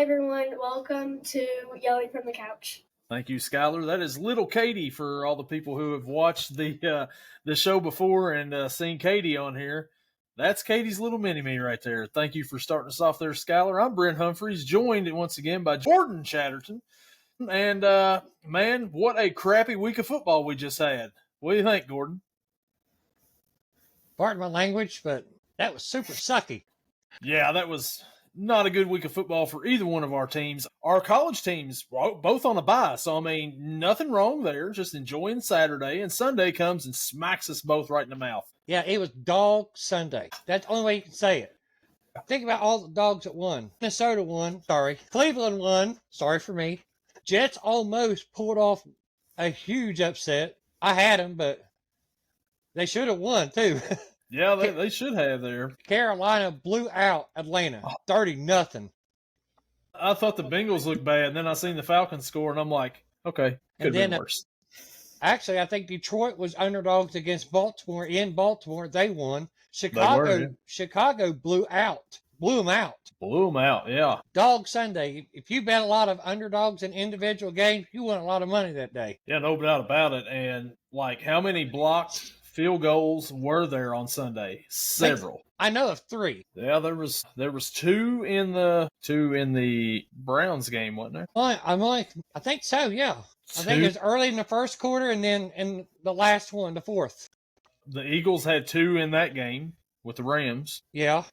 everyone. Welcome to Yelling from the Couch. Thank you, Skylar. That is little Katie for all the people who have watched the show before and seen Katie on here. That's Katie's little mini-me right there. Thank you for starting us off there, Skylar. I'm Brent Humphreys, joined once again by Jordan Chatterton. And, man, what a crappy week of football we just had. What do you think, Gordon? Pardon my language, but that was super sucky. Yeah, that was not a good week of football for either one of our teams. Our college teams, both on a bye, so, I mean, nothing wrong there. Just enjoying Saturday, and Sunday comes and smacks us both right in the mouth. Yeah, it was dog Sunday. That's the only way you can say it. Think about all the dogs that won. Minnesota won. Sorry. Cleveland won. Sorry for me. Jets almost pulled off a huge upset. I had them, but they should have won, too. Yeah, they should have there. Carolina blew out Atlanta, 30-0. I thought the Bengals looked bad, and then I seen the Falcons score, and I'm like, okay, could have been worse. Actually, I think Detroit was underdogs against Baltimore. In Baltimore, they won. Chicago blew them out. Blew them out, yeah. Dog Sunday. If you bet a lot of underdogs in individual games, you won a lot of money that day. Yeah, no doubt about it. And, like, how many blocked field goals were there on Sunday? Several. I know of 3. Yeah, there was 2 in the Browns game, wasn't there? I think so, yeah. I think it was early in the first quarter and then in the last one, the fourth. The Eagles had 2 in that game with the Rams. Yeah.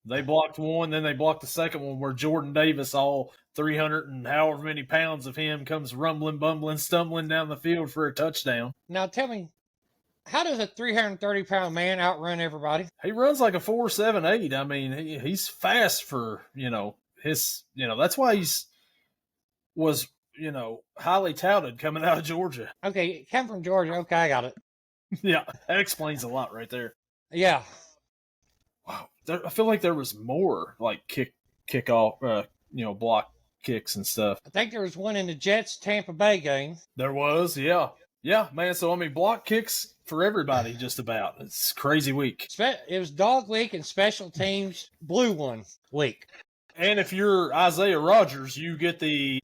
They blocked one, then they blocked the second one where Jordan Davis, all 300 and however many pounds of him, comes rumbling, bumbling, stumbling down the field for a touchdown. Now tell me, how does a 330-pound man outrun everybody? He runs like a 4.78. I mean, he's fast for, that's why was highly touted coming out of Georgia. Okay, come from Georgia. Okay, I got it. Yeah, that explains a lot right there. Yeah. Wow, I feel like there was more like kick off, block kicks and stuff. I think there was one in the Jets-Tampa Bay game. There was, yeah. Yeah, man, so, I mean, block kicks for everybody just about. It's a crazy week. It was dog week and special teams blew one week. And if you're Isaiah Rodgers, you get the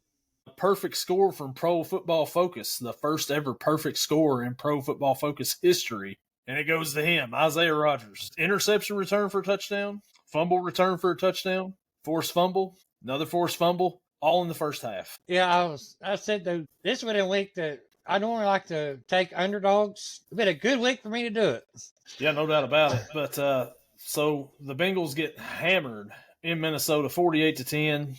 perfect score from Pro Football Focus, the first ever perfect score in Pro Football Focus history. And it goes to him, Isaiah Rodgers. Interception return for a touchdown, fumble return for a touchdown, forced fumble, another forced fumble, all in the first half. Yeah, I said, though, this was a week that I normally like to take underdogs. It's been a good week for me to do it. Yeah, no doubt about it. But so the Bengals get hammered in Minnesota, 48-10.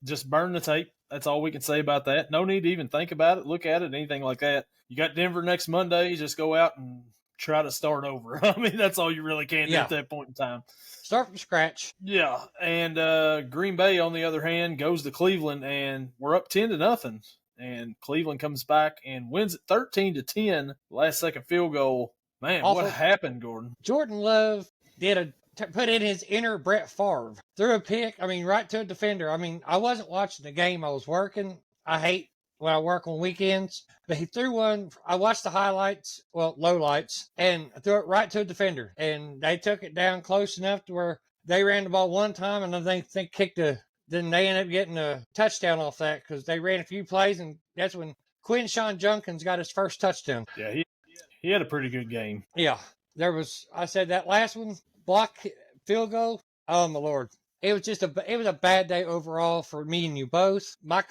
Just burn the tape. That's all we can say about that. No need to even think about it, look at it, anything like that. You got Denver next Monday. Just go out and try to start over. I mean, that's all you really can do at that point in time. Start from scratch. Yeah, and Green Bay, on the other hand, goes to Cleveland, and we're up 10-0. And Cleveland comes back and wins it 13-10. Last second field goal. Man, what happened, Gordon? Jordan Love put in his inner Brett Favre. Threw a pick, right to a defender. I wasn't watching the game. I was working. I hate when I work on weekends. But he threw one. I watched the highlights, lowlights, and threw it right to a defender. And they took it down close enough to where they ran the ball one time, and I think kicked then they ended up getting a touchdown off that because they ran a few plays, and that's when Quinshon Judkins got his first touchdown. Yeah, he had a pretty good game. Yeah, I said that last one, block field goal. Oh my Lord, it was a bad day overall for me and you both. My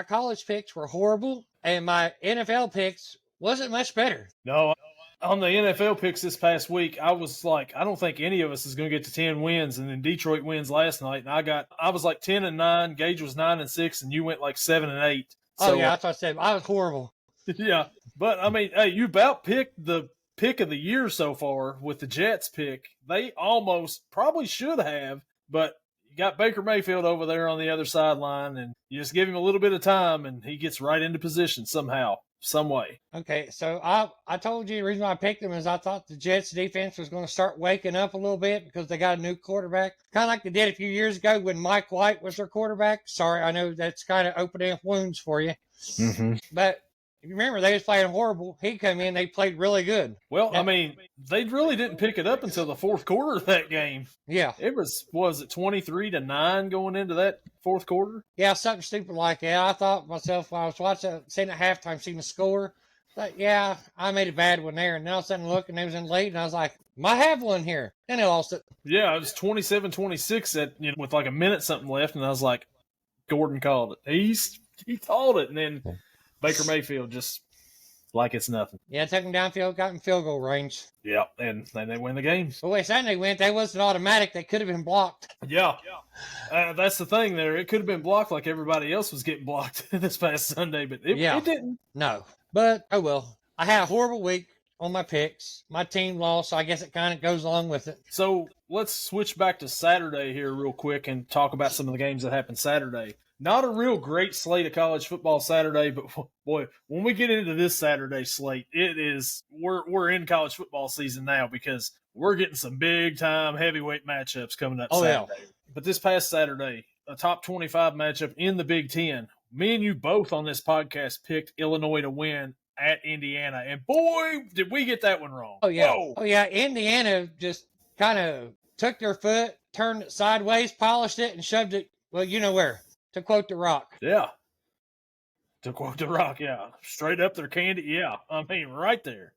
college picks were horrible, and my NFL picks wasn't much better. No, on the NFL picks this past week, I was like, I don't think any of us is going to get to 10 wins, and then Detroit wins last night, and I was like 10-9, Gage was 9-6, and you went like 7-8. So, yeah, that's what I said. I was horrible. Yeah, but I mean, hey, you about picked the pick of the year so far with the Jets pick. They almost probably should have, but you got Baker Mayfield over there on the other sideline, and you just give him a little bit of time, and he gets right into position somehow. Some way. Okay, so I told you the reason why I picked them is I thought the Jets defense was going to start waking up a little bit because they got a new quarterback. Kind of like they did a few years ago when Mike White was their quarterback. Sorry, I know that's kind of opening up wounds for you. Mm-hmm. But remember, they was playing horrible. He come in, they played really good. Well, I mean, they really didn't pick it up until the fourth quarter of that game. Yeah. It was it 23-9 going into that fourth quarter? Yeah, something stupid like that. I thought myself when I was watching, seeing at halftime, seeing the score, but yeah, I made a bad one there. And then all of a sudden look, and they was in the lead, and I was like, might have one here. Then they lost it. Yeah, it was 27-26 with like a minute something left, and I was like, Gordon called it. He called it, and then Baker Mayfield just like it's nothing. Yeah, took him downfield, got in field goal range. Yeah, and then they win the game. But wait, Sunday went. They wasn't automatic. They could have been blocked. Yeah. That's the thing there. It could have been blocked like everybody else was getting blocked this past Sunday, but it didn't. No. But, oh well. I had a horrible week on my picks. My team lost, so I guess it kind of goes along with it. So let's switch back to Saturday here real quick and talk about some of the games that happened Saturday. Not a real great slate of college football Saturday, but boy, when we get into this Saturday slate, we're in college football season now because we're getting some big time heavyweight matchups coming up Saturday. Yeah. But this past Saturday, a top 25 matchup in the Big Ten. Me and you both on this podcast picked Illinois to win at Indiana, and boy, did we get that one wrong. Oh yeah. Whoa. Oh yeah, Indiana just kind of took their foot, turned it sideways, polished it, and shoved it, well, you know where. To quote The Rock. Yeah. To quote The Rock, yeah. Straight up their candy, yeah. I mean, right there.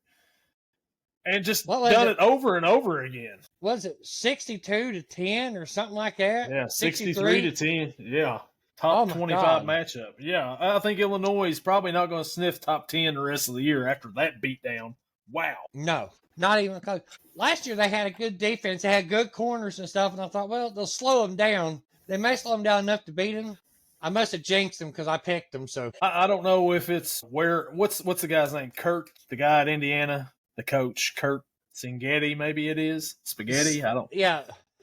And just done it over and over again. Was it 62-10 or something like that? Yeah, 63-10. Yeah. Top 25 matchup. Yeah. I think Illinois is probably not going to sniff top 10 the rest of the year after that beatdown. Wow. No. Not even close. Last year they had a good defense. They had good corners and stuff, and I thought, well, they'll slow them down. They may slow them down enough to beat them. I must have jinxed them because I picked them. So I don't know if it's what's the guy's name? Kurt, the guy at Indiana, the coach, Kurt Singetti, maybe it is. Spaghetti, I don't. Yeah,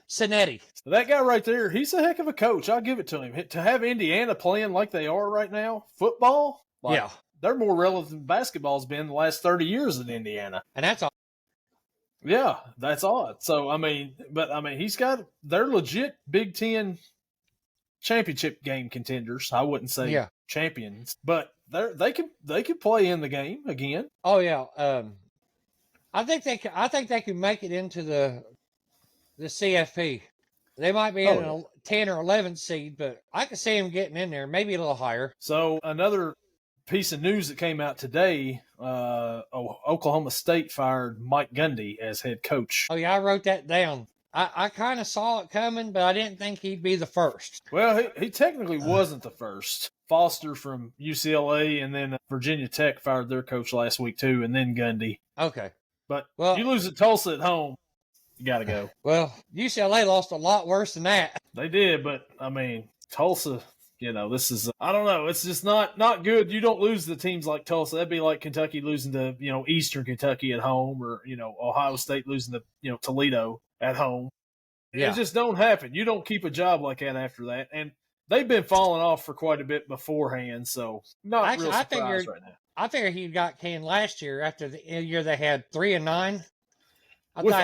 Cinetti. So that guy right there, he's a heck of a coach. I'll give it to him. To have Indiana playing like they are right now, football, yeah, they're more relevant than basketball's been the last 30 years in Indiana. And that's all. Yeah, that's odd. So, they're legit Big Ten championship game contenders. I wouldn't say champions, but they could play in the game again. Oh yeah. I think they can make it into the CFP. They might be in a 10 or 11 seed, but I can see them getting in there, maybe a little higher. So another piece of news that came out today, Oklahoma State fired Mike Gundy as head coach. Oh, yeah, I wrote that down. I kind of saw it coming, but I didn't think he'd be the first. Well, he technically wasn't the first. Foster from UCLA and then Virginia Tech fired their coach last week too, and then Gundy. Okay. But you lose at Tulsa at home, you got to go. Well, UCLA lost a lot worse than that. They did, but, I mean, Tulsa, this is, I don't know. It's just not good. You don't lose to teams like Tulsa. That'd be like Kentucky losing to, Eastern Kentucky at home or, Ohio State losing to, Toledo at home. Yeah. It just don't happen. You don't keep a job like that after that. And they've been falling off for quite a bit beforehand, so not real surprised right now. I figured he got canned last year after the year they had 3-9. With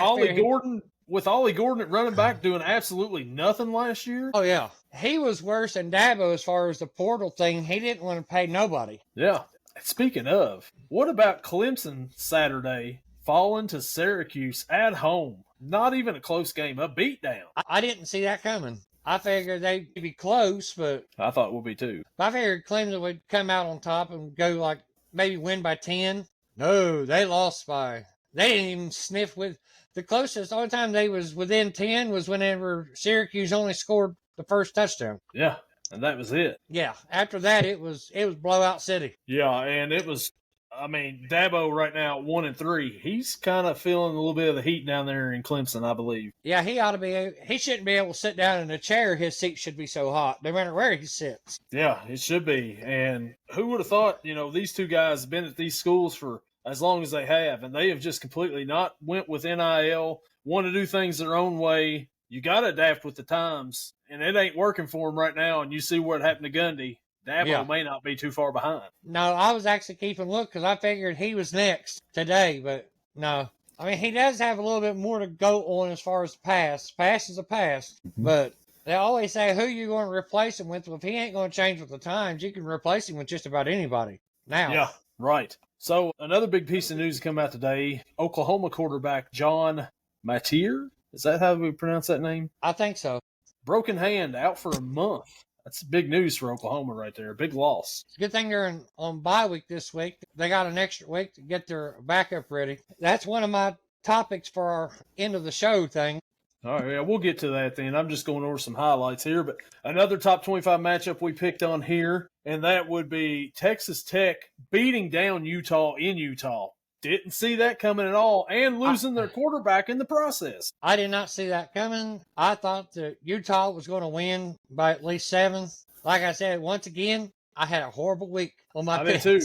Ollie Gordon at running back doing absolutely nothing last year. Oh, yeah. He was worse than Dabo as far as the portal thing. He didn't want to pay nobody. Yeah. Speaking of, what about Clemson Saturday falling to Syracuse at home? Not even a close game, a beatdown. I didn't see that coming. I figured they'd be close, but... I thought it would be too. I figured Clemson would come out on top and go maybe win by 10. No, they lost by... They didn't even sniff with... The closest, the only time they was within 10 was whenever Syracuse only scored the first touchdown. Yeah, and that was it. Yeah, after that, it was blowout city. Yeah, and it was... Dabo right now at 1-3. He's kind of feeling a little bit of the heat down there in Clemson, I believe. Yeah, he shouldn't be able to sit down in a chair. His seat should be so hot, no matter where he sits. Yeah, it should be. And who would have thought, these two guys have been at these schools for as long as they have, and they have just completely not went with NIL, want to do things their own way. You got to adapt with the times, and it ain't working for them right now, and you see what happened to Gundy. Dabo may not be too far behind. No, I was actually keeping a look because I figured he was next today, but no. He does have a little bit more to go on as far as the past. Past is a past, but they always say who you going to replace him with. Well, if he ain't going to change with the times, you can replace him with just about anybody now. Yeah, Right. So another big piece of news come out today. Oklahoma quarterback John Mateer. Is that how we pronounce that name? I think so. Broken hand, out for a month. That's big news for Oklahoma right there. Big loss. It's a good thing they're on bye week this week. They got an extra week to get their backup ready. That's one of my topics for our end of the show thing. All right, yeah, we'll get to that then. I'm just going over some highlights here. But another top 25 matchup we picked on here, and that would be Texas Tech beating down Utah in Utah. Didn't see that coming at all, and losing their quarterback in the process. I did not see that coming. I thought that Utah was going to win by at least 7. Like I said, once again, I had a horrible week on my picks. Too.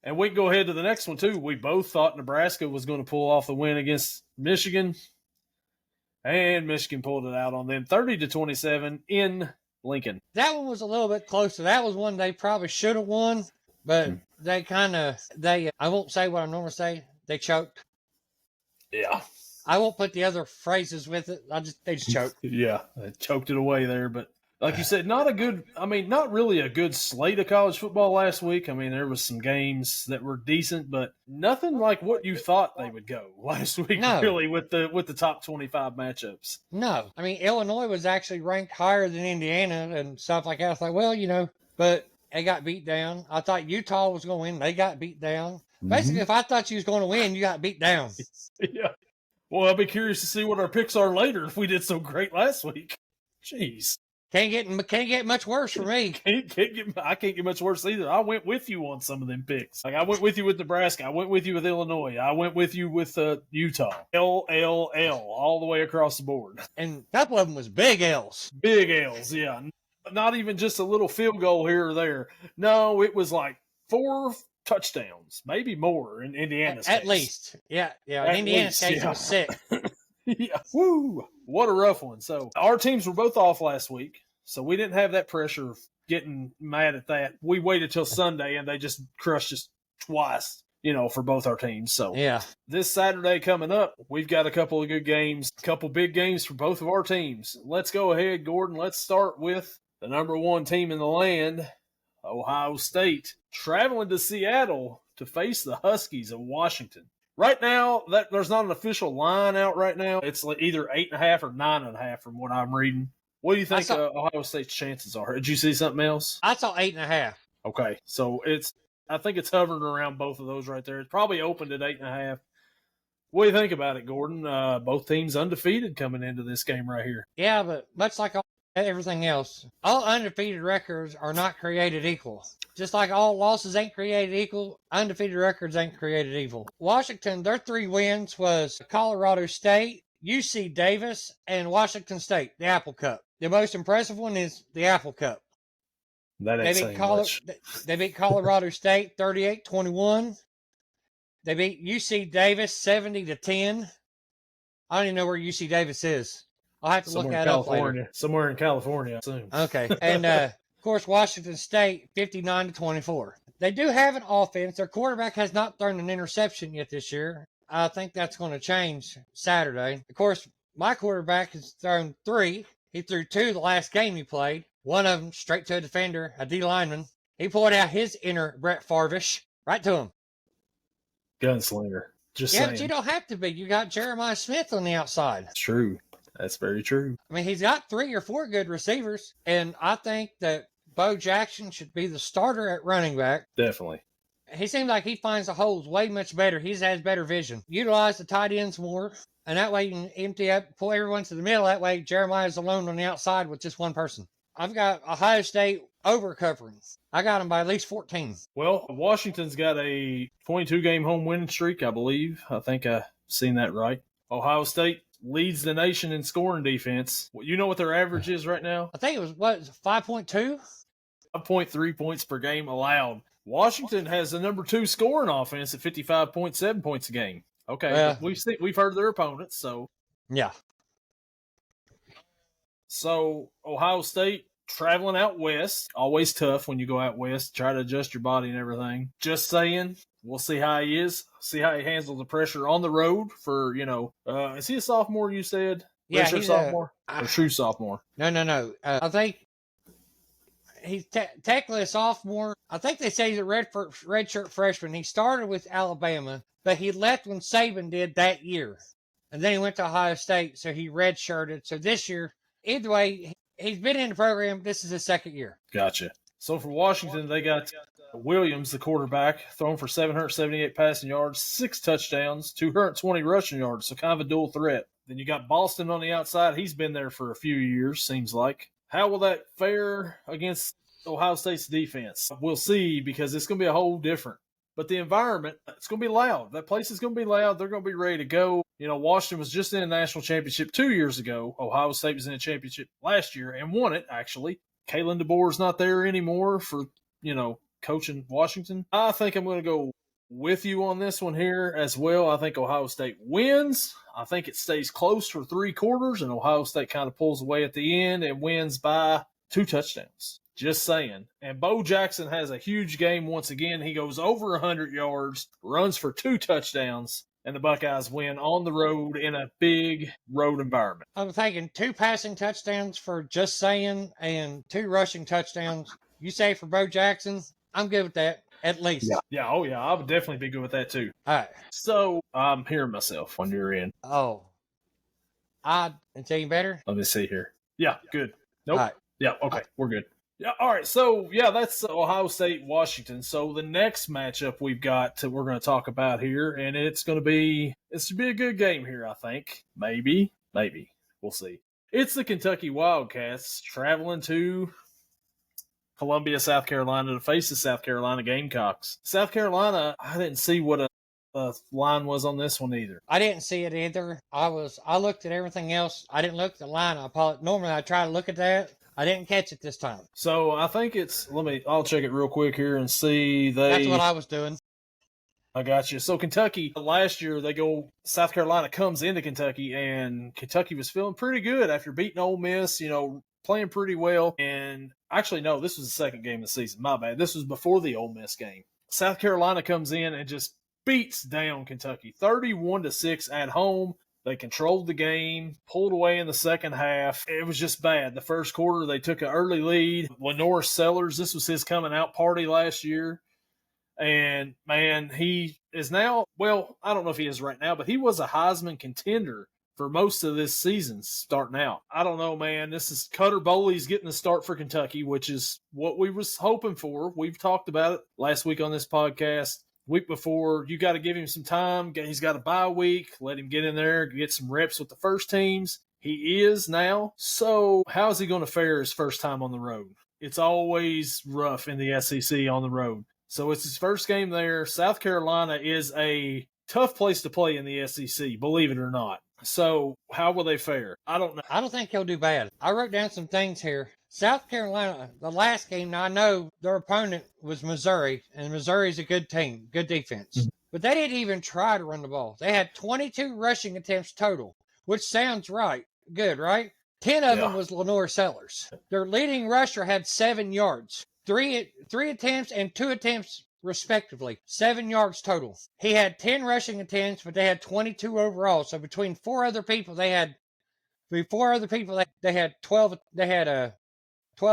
And we can go ahead to the next one, too. We both thought Nebraska was going to pull off the win against Michigan, and Michigan pulled it out on them 30-27 in Lincoln. That one was a little bit closer. That was one they probably should have won, but they I won't say what I normally say. They choked. Yeah. I won't put the other phrases with it. They just choked. Yeah, they choked it away there. But like you said, not really a good slate of college football last week. I mean, there was some games that were decent, but nothing like what you thought they would go last week, really, with the top 25 matchups. No. I mean, Illinois was actually ranked higher than Indiana and stuff like that. I was like, well, but they got beat down. I thought Utah was going to win. They got beat down. Basically, if I thought you was going to win, you got beat down. Yeah. Well, I'll be curious to see what our picks are later if we did so great last week. Jeez. Can't get much worse for me. I can't get much worse either. I went with you on some of them picks. Like I went with you with Nebraska. I went with you with Illinois. I went with you with Utah. LLL all the way across the board. And a couple of them was big L's. Big L's, yeah. Not even just a little field goal here or there. No, it was like 4 touchdowns, maybe more in Indiana's case. At least. Yeah. In Indiana's case, it was 6. Yeah. Woo! What a rough one. So our teams were both off last week, so we didn't have that pressure of getting mad at that. We waited till Sunday, and they just crushed us twice, for both our teams. So yeah, this Saturday coming up, we've got a couple of good games, a couple big games for both of our teams. Let's go ahead, Gordon. Let's start with the number 1 team in the land, Ohio State, traveling to Seattle to face the Huskies of Washington. Right now, there's not an official line out right now. It's either 8.5 or 9.5 from what I'm reading. What do you think Ohio State's chances are? Did you see something else? I saw 8.5. Okay, so I think it's hovering around both of those right there. It's probably opened at 8.5. What do you think about it, Gordon? Both teams undefeated coming into this game right here. Yeah, but much like everything else, all undefeated records are not created equal. Just like all losses ain't created equal, undefeated records ain't created equal. Washington, their 3 wins was Colorado State, UC Davis, and Washington State, the Apple Cup. The most impressive one is the Apple Cup. That ain't saying much. They beat Colorado State 38-21. They beat UC Davis 70-10. I don't even know where UC Davis is. I'll have to look that up later. Somewhere in California, I assume. Okay. And, of course, Washington State 59-24. They do have an offense. Their quarterback has not thrown an interception yet this year. I think that's going to change Saturday. Of course, my quarterback has thrown 3. He threw 2 the last game he played. One of them straight to a defender, a D lineman. He pulled out his inner Brett Favre-ish right to him. Gunslinger. Just saying. But you don't have to be. You got Jeremiah Smith on the outside. It's true. That's very true. I mean, he's got 3 or 4 good receivers, and I think that Bo Jackson should be the starter at running back. Definitely. He seems like he finds the holes way much better. He has better vision. Utilize the tight ends more, and that way you can empty up, pull everyone to the middle. That way Jeremiah's alone on the outside with just one person. I've got Ohio State over-covering. I got them by at least 14. Well, Washington's got a 22-game home winning streak, I believe. I think I've seen that right. Ohio State leads the nation in scoring defense. You know what their average is right now? I think it was, 5.2? 5.3 points per game allowed. Washington has the number 2 scoring offense at 55.7 points a game. Okay, we've heard their opponents, so. Yeah. So, Ohio State traveling out west. Always tough when you go out west. Try to adjust your body and everything. Just saying. We'll see how he is. See how he handles the pressure on the road for, is he a sophomore, you said? Yeah, he's sophomore? Or true sophomore? No. I think he's technically a sophomore. I think they say he's a redshirt freshman. He started with Alabama, but he left when Saban did that year. And then he went to Ohio State, so he redshirted. So this year, either way, he's been in the program. This is his second year. Gotcha. So for Washington, they got Williams, the quarterback, thrown for 778 passing yards, 6 touchdowns, 220 rushing yards, so kind of a dual threat. Then you got Boston on the outside. He's been there for a few years, seems like. How will that fare against Ohio State's defense? We'll see, because it's going to be a whole different. But the environment, it's going to be loud. That place is going to be loud. They're going to be ready to go. You know, Washington was just in a national championship 2 years ago. Ohio State was in a championship last year and won it, actually. Kalen DeBoer's not there anymore for, coaching Washington. I think I'm going to go with you on this one here as well. I think Ohio State wins. I think it stays close for 3 quarters, and Ohio State kind of pulls away at the end and wins by 2 touchdowns. Just saying. And Bo Jackson has a huge game once again. He goes over 100 yards, runs for 2 touchdowns, and the Buckeyes win on the road in a big road environment. I'm thinking 2 passing touchdowns for Just Saying and 2 rushing touchdowns. You say for Bo Jackson, I'm good with that, at least. Yeah, I would definitely be good with that too. All right. So I'm hearing myself when you're in. Oh. It's any better? Let me see here. Yeah, good. Nope. All right. Yeah, okay, we're good. Yeah, all right. So, that's Ohio State, Washington. So the next matchup we've got we're going to talk about here, and it's going to be a good game here, I think. Maybe. We'll see. It's the Kentucky Wildcats traveling to Columbia, South Carolina to face the South Carolina Gamecocks. South Carolina, I didn't see what a line was on this one either. I didn't see it either. I looked at everything else. I didn't look at the line. Normally I try to look at that. I didn't catch it this time. So I think I'll check it real quick here and see. That's what I was doing. I got you. So Kentucky, last year South Carolina comes into Kentucky, and Kentucky was feeling pretty good after beating Ole Miss, playing pretty well. And actually, no, this was the second game of the season. My bad. This was before the Ole Miss game. South Carolina comes in and just beats down Kentucky 31-6 at home. They controlled the game, pulled away in the second half. It was just bad. The first quarter, they took an early lead. Lenore Sellers, this was his coming out party last year. And, man, he is now, well, I don't know if he is right now, but he was a Heisman contender for most of this season starting out. I don't know, man. This is Cutter Boley's getting the start for Kentucky, which is what we was hoping for. We've talked about it last week on this podcast. Week before, you got to give him some time. He's got a bye week. Let him get in there, get some reps with the first teams. He is now. So how is he going to fare his first time on the road? It's always rough in the SEC on the road. So it's his first game there. South Carolina is a tough place to play in the SEC, believe it or not. So how will they fare? I don't know. I don't think he'll do bad. I wrote down some things here. South Carolina, the last game, now I know their opponent was Missouri, and Missouri's a good team, good defense. Mm-hmm. But they didn't even try to run the ball. They had 22 rushing attempts total, which sounds good, right? 10 of them was Lenore Sellers. Their leading rusher had 7 yards, three attempts and 2 attempts respectively, 7 yards total. He had 10 rushing attempts, but they had 22 overall. So between 4 other people, they had 12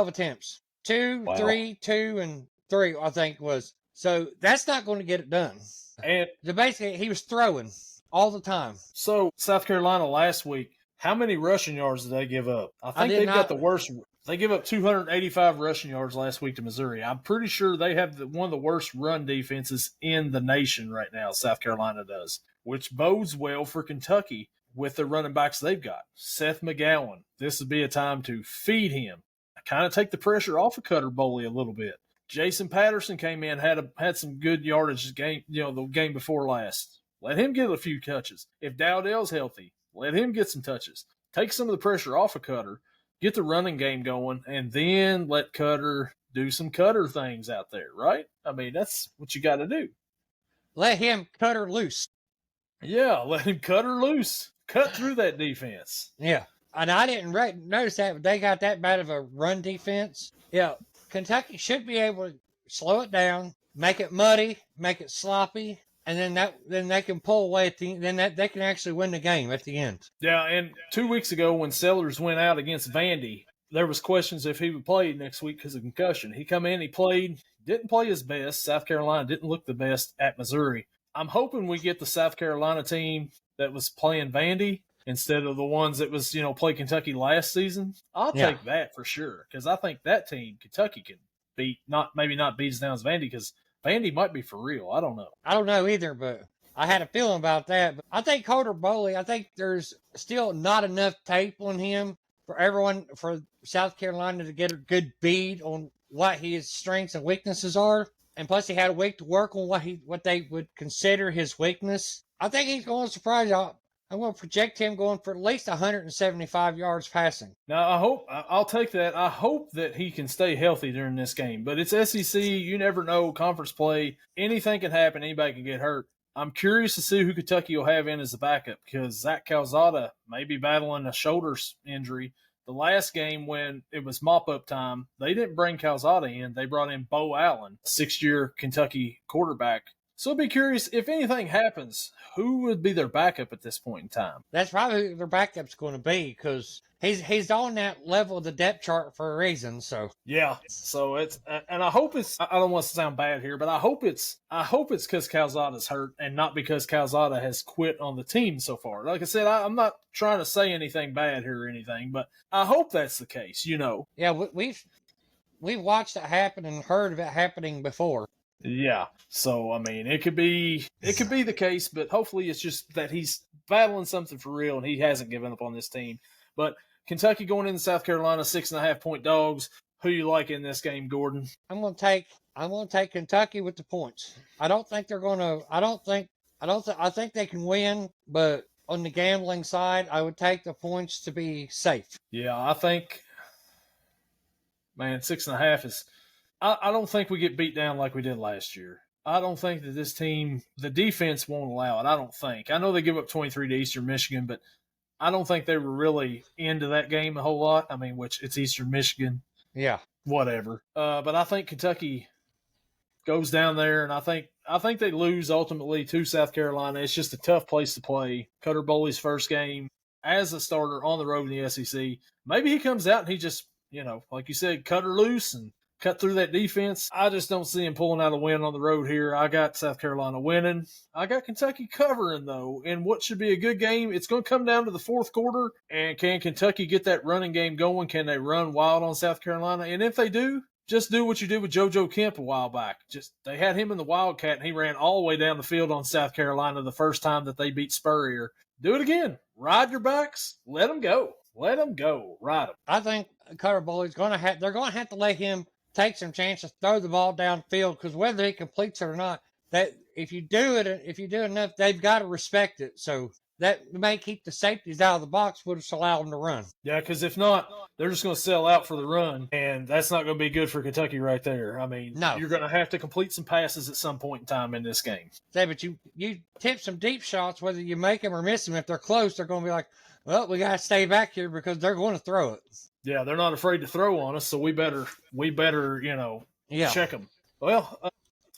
attempts. 2, 3, 2, and 3, I think was. So that's not going to get it done. And so basically, he was throwing all the time. So South Carolina last week, how many rushing yards did they give up? I think they've got the worst. They give up 285 rushing yards last week to Missouri. I'm pretty sure they have one of the worst run defenses in the nation right now, South Carolina does, which bodes well for Kentucky with the running backs they've got. Seth McGowan, this would be a time to feed him. Kind of take the pressure off of Cutter Boley a little bit. Jason Patterson came in, had some good yardage game, the game before last. Let him get a few touches. If Dowdell's healthy, let him get some touches. Take some of the pressure off of Cutter, get the running game going, and then let Cutter do some Cutter things out there, right? I mean, that's what you got to do. Let him cut her loose. Yeah, let him cut her loose. Cut through that defense. Yeah. And I didn't notice that, but they got that bad of a run defense. Yeah, Kentucky should be able to slow it down, make it muddy, make it sloppy, and then they can pull away at the then they can actually win the game at the end. Yeah, and 2 weeks ago when Sellers went out against Vandy, there was questions if he would play next week because of concussion. He come in, he played, didn't play his best. South Carolina didn't look the best at Missouri. I'm hoping we get the South Carolina team that was playing Vandy instead of the ones that was, play Kentucky last season. I'll take that for sure because I think that team, Kentucky, can beat, maybe not beat as down as Vandy because Vandy might be for real. I don't know. I don't know either, but I had a feeling about that. But I think Boley, I think there's still not enough tape on him for South Carolina to get a good bead on what his strengths and weaknesses are. And plus, he had a week to work on what they would consider his weakness. I think he's going to surprise y'all. I'm going to project him going for at least 175 yards passing. Now, I'll take that. I hope that he can stay healthy during this game. But it's SEC. You never know. Conference play. Anything can happen. Anybody can get hurt. I'm curious to see who Kentucky will have in as the backup because Zach Calzada may be battling a shoulder injury. The last game when it was mop-up time, they didn't bring Calzada in. They brought in Bo Allen, 6-year Kentucky quarterback. So I'd be curious, if anything happens, who would be their backup at this point in time? That's probably who their backup's going to be because he's on that level of the depth chart for a reason. So yeah, so it's, and I hope it's, I don't want to sound bad here, but I hope it's because Calzada's hurt and not because Calzada has quit on the team so far. Like I said, I'm not trying to say anything bad here or anything, but I hope that's the case. Yeah, we've watched it happen and heard of it happening before. Yeah. So, I mean, it could be the case, but hopefully it's just that he's battling something for real and he hasn't given up on this team. But Kentucky going into South Carolina, 6.5-point dogs. Who you like in this game, Gordon? I'm going to take Kentucky with the points. I think they can win, but on the gambling side, I would take the points to be safe. Yeah, I think, man, 6.5 is, I don't think we get beat down like we did last year. I don't think that this team, the defense won't allow it. I don't think. I know they give up 23 to Eastern Michigan, but I don't think they were really into that game a whole lot. I mean, which it's Eastern Michigan. Yeah. Whatever. But I think Kentucky goes down there, and I think they lose ultimately to South Carolina. It's just a tough place to play. Cutter Boley's first game as a starter on the road in the SEC. Maybe he comes out and he just, like you said, cut her loose and cut through that defense. I just don't see him pulling out a win on the road here. I got South Carolina winning. I got Kentucky covering, though, in what should be a good game. It's going to come down to the fourth quarter, and can Kentucky get that running game going? Can they run wild on South Carolina? And if they do, just do what you did with JoJo Kemp a while back. They had him in the Wildcat, and he ran all the way down the field on South Carolina the first time that they beat Spurrier. Do it again. Ride your backs. Let them go. Let them go. Ride them. I think Cutter Boley's they're going to have to let him take some chances, throw the ball downfield, because whether he completes it or not, that if you do enough, they've got to respect it. So that may keep the safeties out of the box, would just allow them to run. Yeah, because if not, they're just going to sell out for the run, and that's not going to be good for Kentucky right there. I mean, no. You're going to have to complete some passes at some point in time in this game. Yeah, but you tip some deep shots, whether you make them or miss them. If they're close, they're going to be like, well, we got to stay back here because they're going to throw it. Yeah, they're not afraid to throw on us, so we better, check them. Well,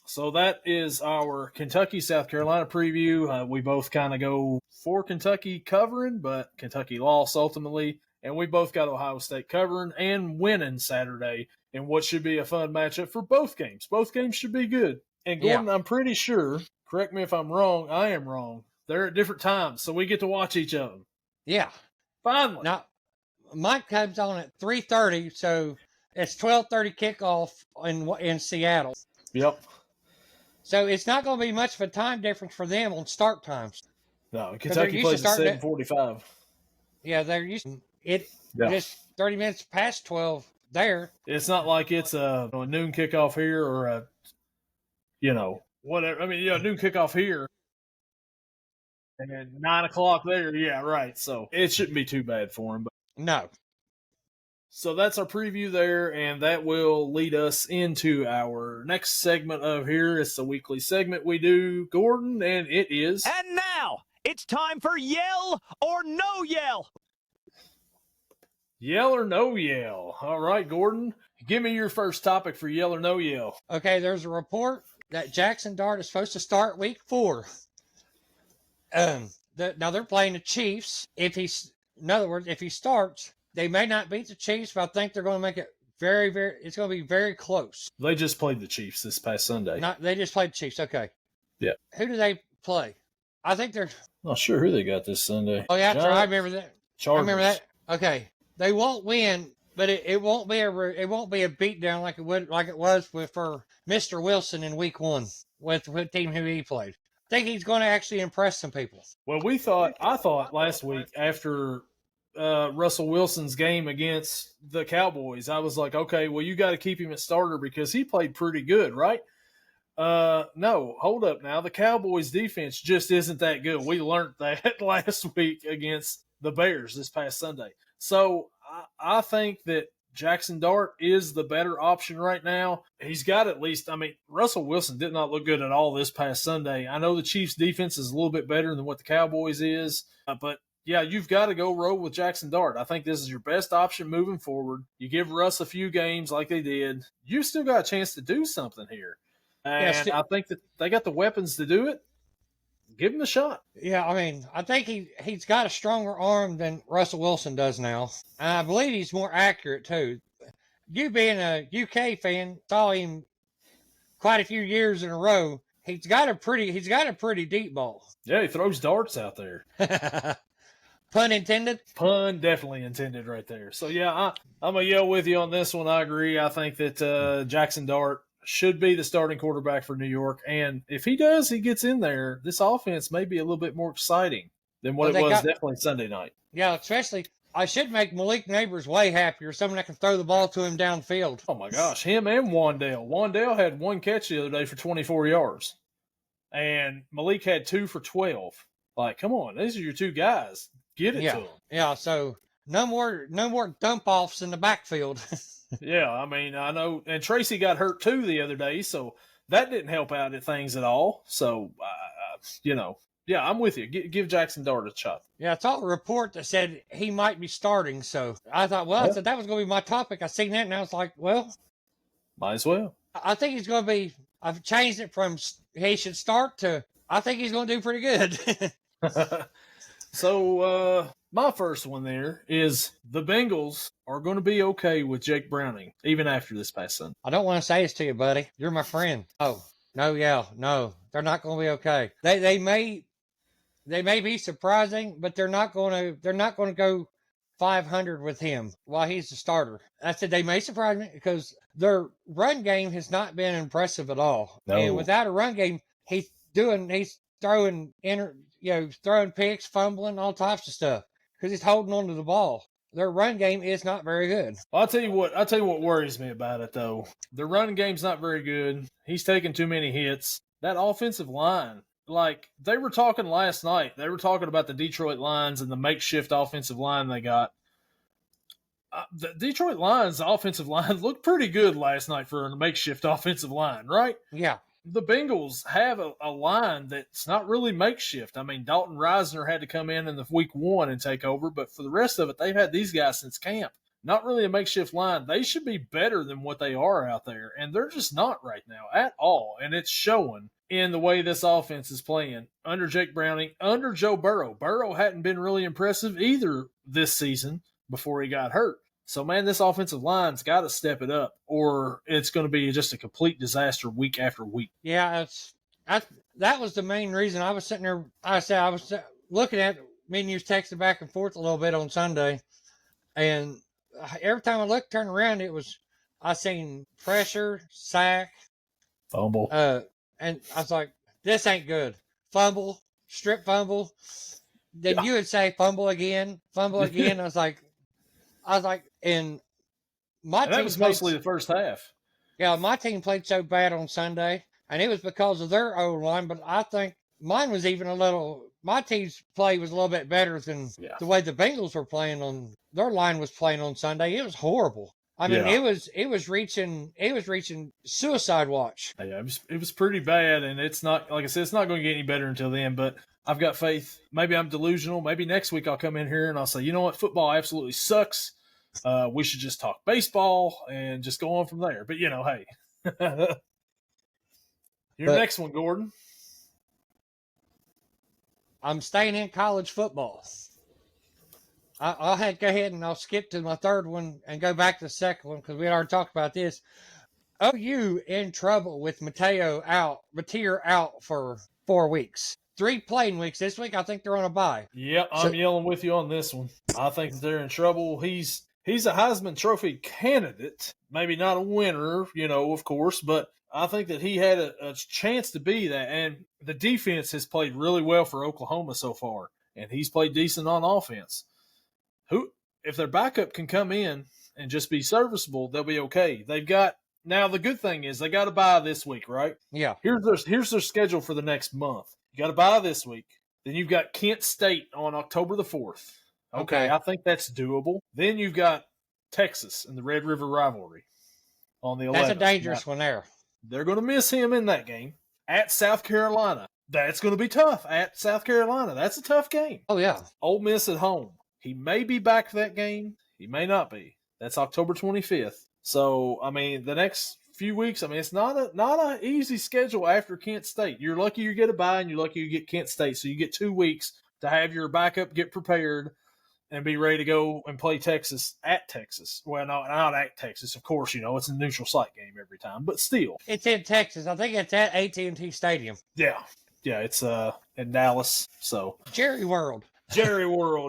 so that is our Kentucky-South Carolina preview. We both kind of go for Kentucky covering, but Kentucky lost ultimately. And we both got Ohio State covering and winning Saturday in what should be a fun matchup for both games. Both games should be good. And Gordon, I'm pretty sure, correct me if I'm wrong, I am wrong, they're at different times, so we get to watch each of them. Yeah. Finally. Now, Mike comes on at 3:30, so it's 12:30 kickoff in Seattle. Yep. So it's not going to be much of a time difference for them on start times. No, Kentucky plays at 7:45. Yeah, they're used to it. Just 30 minutes past 12 there. It's not like it's a noon kickoff here or a, whatever. I mean, noon kickoff here. And then 9 o'clock there. Yeah, right. So it shouldn't be too bad for him. But no. So that's our preview there, and that will lead us into our next segment of here. It's the weekly segment we do, Gordon, and it is... And now, it's time for Yell or No Yell. Yell or No Yell. All right, Gordon, give me your first topic for Yell or No Yell. Okay, there's a report that Jackson Dart is supposed to start week 4. Now they're playing the Chiefs. In other words, if he starts, They may not beat the Chiefs, but I think they're going to make it very, very. It's going to be very close. They just played the Chiefs this past Sunday. They just played the Chiefs. Okay. Yeah. Who do they play? I think they're. Not sure who they got this Sunday. Oh yeah, I remember that. Chargers. I remember that. Okay, they won't win, but it won't be a beatdown like it was for Mr. Wilson in Week 1 with the team who he played. I think he's going to actually impress some people. Well, I thought last week after Russell Wilson's game against the Cowboys, I was like, okay, well, you got to keep him at starter because he played pretty good, right? No, hold up now. The Cowboys defense just isn't that good. We learned that last week against the Bears this past Sunday. So I think that Jackson Dart is the better option right now. He's got at least, Russell Wilson did not look good at all this past Sunday. I know the Chiefs defense is a little bit better than what the Cowboys is, but yeah, you've got to go roll with Jackson Dart. I think this is your best option moving forward. You give Russ a few games like they did. You still got a chance to do something here. And I think that they got the weapons to do it. Give him the shot. Yeah, I think he's got a stronger arm than Russell Wilson does now. And I believe he's more accurate, too. You being a UK fan, saw him quite a few years in a row. He's got a pretty deep ball. Yeah, he throws darts out there. Pun intended? Pun definitely intended right there. So, yeah, I'm going to yell with you on this one. I agree. I think that Jackson Dart should be the starting quarterback for New York. And if he gets in there, this offense may be a little bit more exciting than what it was definitely Sunday night. Yeah, especially, I should make Malik Neighbors way happier. Someone that can throw the ball to him downfield. Oh, my gosh. Him and Wandale. Wandale had one catch the other day for 24 yards. And Malik had 2 for 12. Like, come on. These are your two guys. Get it to them. Yeah, so no more dump-offs in the backfield. Yeah, I know. And Tracy got hurt, too, the other day, so that didn't help out at things at all. So, yeah, I'm with you. Give Jackson Dart a shot. Yeah, I saw a report that said he might be starting, so I thought, I said that was going to be my topic. I seen that, and I was like, well. Might as well. I think he's going to be, I've changed it from he should start to I think he's going to do pretty good. So, my first one there is the Bengals are going to be okay with Jake Browning, even after this past Sunday. I don't want to say this to you, buddy. You're my friend. Oh, no, they're not going to be okay. They may be surprising, but they're not going to go 500 with him while he's the starter. I said they may surprise me because their run game has not been impressive at all. No. And without a run game, he's throwing picks, fumbling, all types of stuff because he's holding on to the ball. Their run game is not very good. I'll tell you what worries me about it, though. The run game's not very good. He's taking too many hits. That offensive line, like they were talking last night, they were talking about the Detroit Lions and the makeshift offensive line they got. The Detroit Lions offensive line looked pretty good last night for a makeshift offensive line, right? Yeah. The Bengals have a line that's not really makeshift. I mean, Dalton Reisner had to come in the week 1 and take over, but for the rest of it, they've had these guys since camp. Not really a makeshift line. They should be better than what they are out there, and they're just not right now at all, and it's showing in the way this offense is playing under Jake Browning, under Joe Burrow. Burrow hadn't been really impressive either this season before he got hurt. So, man, this offensive line's got to step it up, or it's going to be just a complete disaster week after week. Yeah, that was the main reason I was sitting there. I was looking at me and you was texting back and forth a little bit on Sunday, and every time I looked, turn around, I seen pressure, sack, fumble, and I was like, this ain't good. Fumble, strip fumble. Then you would say fumble again. I was like, and my team. That was mostly the first half. Yeah, my team played so bad on Sunday, and it was because of their O-line, but I think mine was even my team's play was a little bit better than the way the Bengals were playing their line was playing on Sunday. It was horrible. I mean, it was reaching suicide watch. Yeah, it was pretty bad, and it's not, like I said, it's not going to get any better until then, but I've got faith. Maybe I'm delusional. Maybe next week I'll come in here and I'll say, you know what, football absolutely sucks. We should just talk baseball and just go on from there. But, hey. Next one, Gordon. I'm staying in college football. I'll go ahead and I'll skip to my third one and go back to the second one because we already talked about this. OU in trouble with Mateer out for 4 weeks. 3 playing weeks this week. I think they're on a bye. Yep, I'm yelling with you on this one. I think they're in trouble. He's a Heisman Trophy candidate. Maybe not a winner, of course, but I think that he had a chance to be that. And the defense has played really well for Oklahoma so far, and he's played decent on offense. If their backup can come in and just be serviceable, they'll be okay. Now the good thing is they got to bye this week, right? Yeah. Here's their schedule for the next month. You got to bye this week. Then you've got Kent State on October the 4th. Okay, I think that's doable. Then you've got Texas in the Red River rivalry on the 11th. That's a dangerous one there. They're going to miss him in that game. At South Carolina, that's going to be tough. At South Carolina, that's a tough game. Oh, yeah. Ole Miss at home. He may be back for that game. He may not be. That's October 25th. So, the next few weeks, it's not an easy schedule after Kent State. You're lucky you get a bye, and you're lucky you get Kent State. So you get 2 weeks to have your backup get prepared and be ready to go and play Texas at Texas. Well, no, not at Texas. Of course, it's a neutral site game every time, but still. It's in Texas. I think it's at AT&T Stadium. Yeah, it's in Dallas. So Jerry World,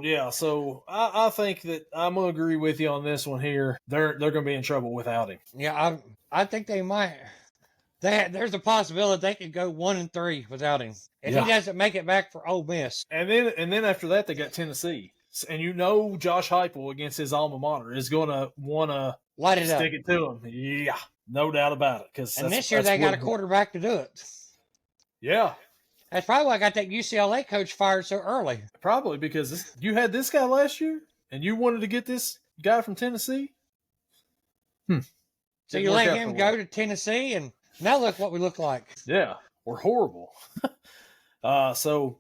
yeah. So I think that I'm gonna agree with you on this one here. They're gonna be in trouble without him. Yeah, I think they might. There's a possibility they could go 1-3 without him if he doesn't make it back for Ole Miss. And then after that they got Tennessee, and Josh Heupel against his alma mater is gonna want to light it stick up. it to him. Yeah, no doubt about it. Because this year they got a quarterback to do it. Yeah. That's probably why I got that UCLA coach fired so early. Probably because you had this guy last year, and you wanted to get this guy from Tennessee. So you let him go to Tennessee, and now look what we look like. Yeah, we're horrible. So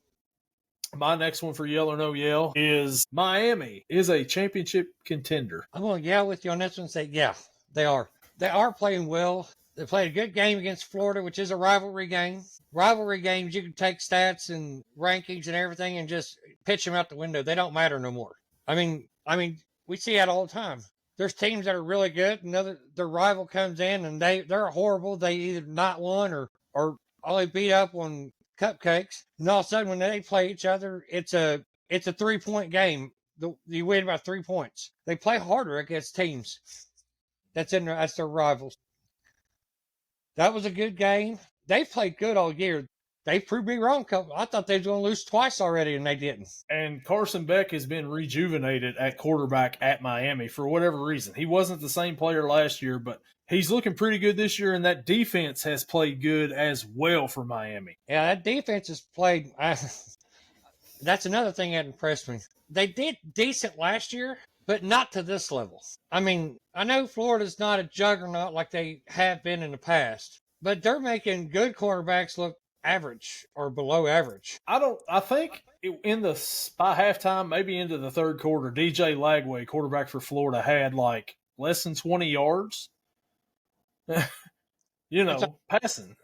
my next one for Yell or No Yell is Miami is a championship contender. I'm going to yell with you on this one and say, yeah, they are. They are playing well. They played a good game against Florida, which is a rivalry game. Rivalry games, you can take stats and rankings and everything and just pitch them out the window. They don't matter no more. I mean, we see that all the time. There's teams that are really good, and their rival comes in and they're horrible. They either not won or only beat up on cupcakes. And all of a sudden, when they play each other, it's a 3-point game. You win by 3 points. They play harder against teams that's their rivals. That was a good game. They've played good all year. They proved me wrong. I thought they was going to lose twice already, and they didn't. And Carson Beck has been rejuvenated at quarterback at Miami for whatever reason. He wasn't the same player last year, but he's looking pretty good this year, and that defense has played good as well for Miami. Yeah, that defense has played. That's another thing that impressed me. They did decent last year, but not to this level. I know Florida's not a juggernaut like they have been in the past, but they're making good quarterbacks look average or below average. I think by halftime, maybe into the third quarter, DJ Lagway, quarterback for Florida, had like less than 20 yards. Passing.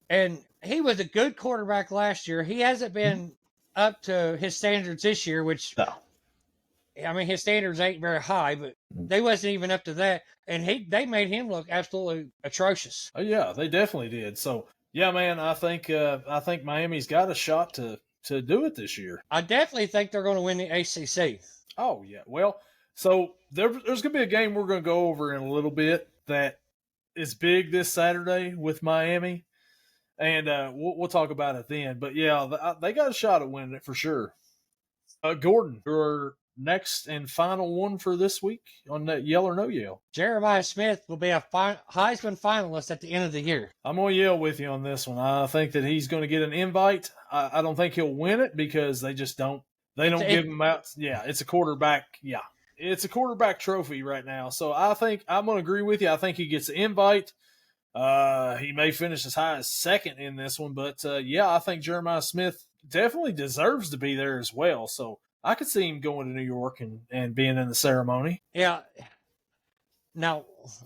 And he was a good quarterback last year. He hasn't been up to his standards this year, which no. His standards ain't very high, but they wasn't even up to that. And they made him look absolutely atrocious. Oh yeah, they definitely did. So yeah, man, I think Miami's got a shot to do it this year. I definitely think they're going to win the ACC. Oh yeah, well, so there's going to be a game we're going to go over in a little bit that is big this Saturday with Miami, and we'll talk about it then. But yeah, they got a shot at winning it for sure. Gordon, your next and final one for this week on that Yell or No Yell. Jeremiah Smith will be a Heisman finalist at the end of the year. I'm going to yell with you on this one. I think that he's going to get an invite. I don't think he'll win it because they just don't. They don't give him out. Yeah, it's a quarterback. Yeah, it's a quarterback trophy right now. So I think I'm going to agree with you. I think he gets the invite. He may finish as high as second in this one, but I think Jeremiah Smith definitely deserves to be there as well. So I could see him going to New York and being in the ceremony. Yeah. Now,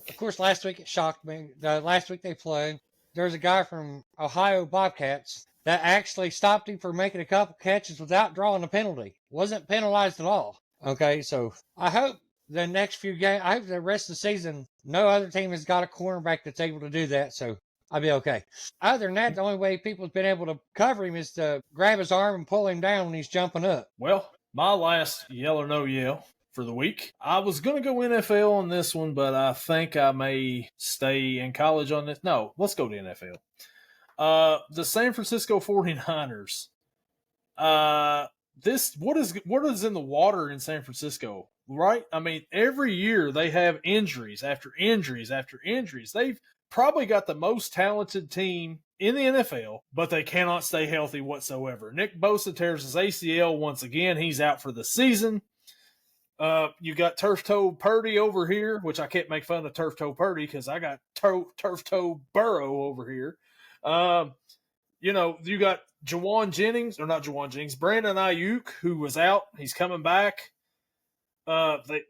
of course, last week it shocked me. Last week they played. There's a guy from Ohio Bobcats that actually stopped him from making a couple catches without drawing a penalty. Wasn't penalized at all. Okay, so I hope the next few games, I hope the rest of the season, no other team has got a cornerback that's able to do that, so I'll be okay. Other than that, the only way people's been able to cover him is to grab his arm and pull him down when he's jumping up. Well, my last yell or no yell for the week. I was going to go NFL on this one, but I think I may stay in college on this. No, let's go to NFL. The San Francisco 49ers. What is in the water in San Francisco, right? I mean, every year they have injuries after injuries after injuries. They've probably got the most talented team in the NFL, but they cannot stay healthy whatsoever. Nick Bosa tears his ACL once again. He's out for the season. You got Turf Toe Purdy over here, which I can't make fun of Turf Toe Purdy because I got Turf Toe Burrow over here. You got Brandon Ayuk, who was out. He's coming back.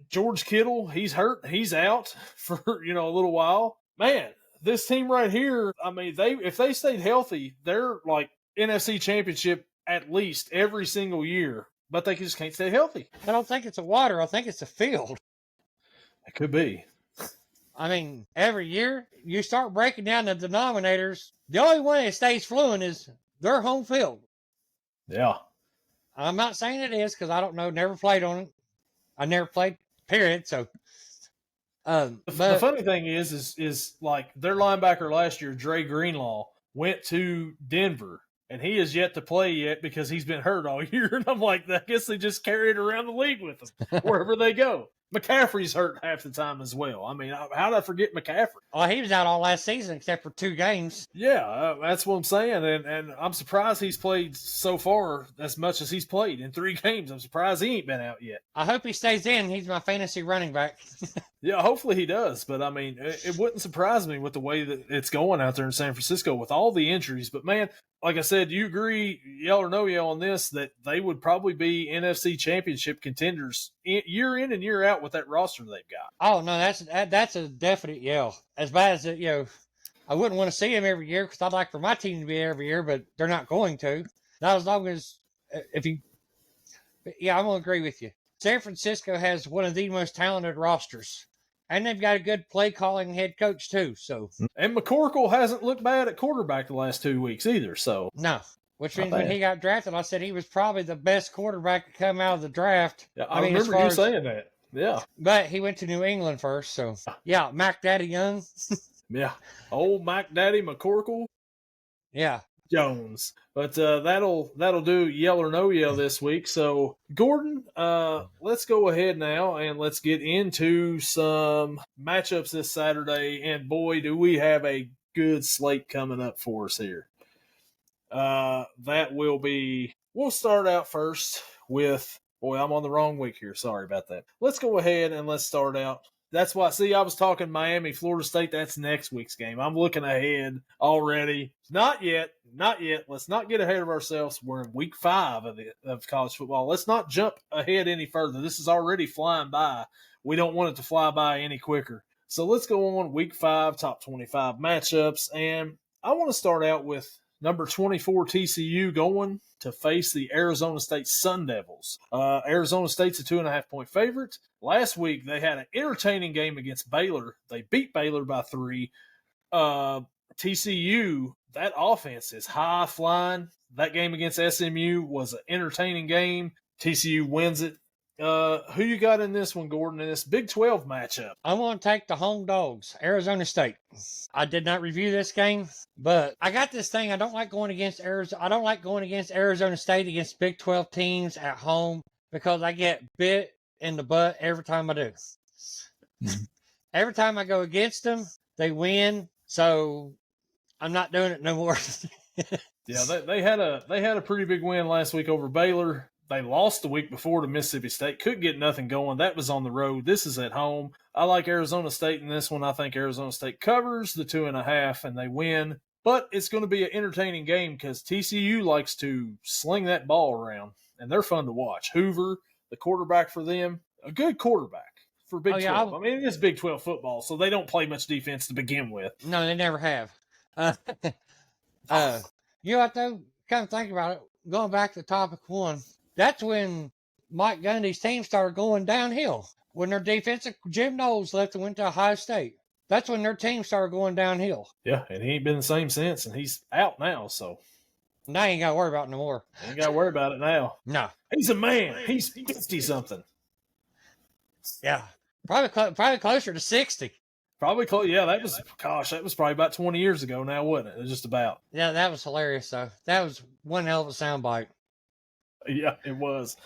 George Kittle, he's hurt. He's out for, a little while. Man, this team right here, I mean, if they stayed healthy, they're like NFC Championship at least every single year, but they just can't stay healthy. I don't think it's the water. I think it's the field. It could be. I mean, every year you start breaking down the denominators. The only one that stays fluent is their home field. Yeah. I'm not saying it is because I don't know. Never played on it. I never played, period. So, the funny thing is like their linebacker last year, Dre Greenlaw, went to Denver, and he is yet to play yet because he's been hurt all year. And I'm like, I guess they just carry it around the league with them wherever they go. McCaffrey's hurt half the time as well. I mean, how did I forget McCaffrey? Oh, he was out all last season except for 2 games. Yeah, that's what I'm saying. And I'm surprised he's played so far as much as he's played in 3 games. I'm surprised he ain't been out yet. I hope he stays in. He's my fantasy running back. Yeah, hopefully he does. But, I mean, it wouldn't surprise me with the way that it's going out there in San Francisco with all the injuries. But, man, like I said, do you agree, yell or no yell on this, that they would probably be NFC Championship contenders year in and year out with that roster they've got? Oh, no, that's a definite yell. As bad as it, I wouldn't want to see him every year because I'd like for my team to be every year, but they're not going to. Not as long as yeah, I'm going to agree with you. San Francisco has one of the most talented rosters, and they've got a good play calling head coach too. So, and McCorkle hasn't looked bad at quarterback the last 2 weeks either. So no, which means when he got drafted, I said he was probably the best quarterback to come out of the draft. Yeah, I remember you saying that. Yeah, but he went to New England first, so yeah, Mac Daddy Young. Yeah, old Mac Daddy McCorkle. Yeah, Jones. But that'll do yell or no yell this week. So Gordon, let's go ahead now and let's get into some matchups this Saturday. And boy, do we have a good slate coming up for us here. We'll start out first with, boy, I'm on the wrong week here. Sorry about that. Let's go ahead and let's start out. That's why, I was talking Miami, Florida State. That's next week's game. I'm looking ahead already. Not yet. Let's not get ahead of ourselves. We're in week 5 of college football. Let's not jump ahead any further. This is already flying by. We don't want it to fly by any quicker. So let's go on week 5, top 25 matchups. And I want to start out with number 24 TCU going to face the Arizona State Sun Devils. Arizona State's a 2.5-point favorite. Last week, they had an entertaining game against Baylor. They beat Baylor by 3. TCU, that offense is high flying. That game against SMU was an entertaining game. TCU wins it. Who you got in this one, Gordon, in this Big 12 matchup? I'm going to take the home dogs, Arizona State. I did not review this game, but I got this thing. I don't like going against Arizona State against Big 12 teams at home because I get bit in the butt every time I do. Every time I go against them, they win. So I'm not doing it no more. Yeah, they had a pretty big win last week over Baylor. They lost the week before to Mississippi State. Couldn't get nothing going. That was on the road. This is at home. I like Arizona State in this one. I think Arizona State covers the 2.5 and they win. But it's going to be an entertaining game because TCU likes to sling that ball around, and they're fun to watch. Hoover, the quarterback for them, a good quarterback for Big 12. I mean, it is Big 12 football, so they don't play much defense to begin with. No, they never have. You know what, though? Come think about it, going back to topic one, that's when Mike Gundy's team started going downhill. When their defensive Jim Knowles left and went to Ohio State. That's when their team started going downhill. Yeah, and he ain't been the same since, and he's out now, so Now you ain't got to worry about it no more. ain't got to worry about it now. No. He's a man. He's 50-something. Yeah. Probably closer to 60. Probably close. Yeah, that was probably about 20 years ago now, wasn't it? It was just about. Yeah, that was hilarious, though. That was one hell of a soundbite. Yeah, it was.